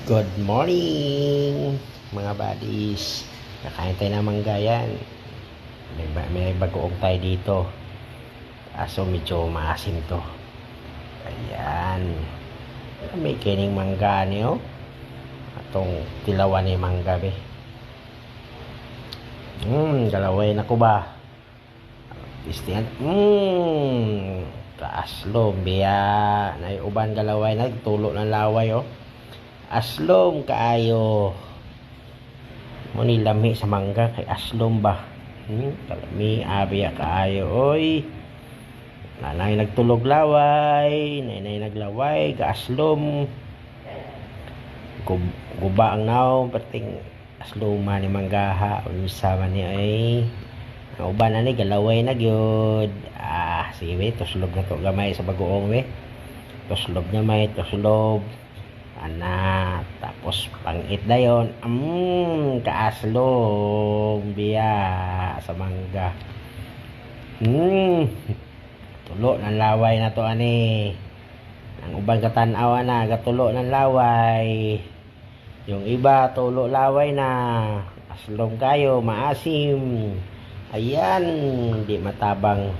Good morning mga buddies. Kakain tayo ng mangga yan. May bagoong tayo dito. Aso medyo maasim to. Ayan. May kining mangga niyo. Atong tilawan ni mangga be. Galaway na ko ba? Istiyan. Kaaslom biya. Naiuban galaway na. Tulo ng laway oh. Aslom kaayo. Muni lami sa mangga kay aslom ba. Kalami abiya kaayo oy. Nanay nagtulog laway, nanay naglaway kaaslom. Guba ang naong pating asloma ni manggaha unsa man ni ay. Ang uban ani galaway na gyud. Sige we, tuslob na to gamay sa bagoong we. Tuslob na may tuslob. Tapos pangit na yun. Kaaslong biya sa mangga. Tulo ng laway na to ani. Ang ubang katanaw na gatulo ng laway. Yung iba tulo laway na. Aslong kayo maasim. Ayan, di matabang.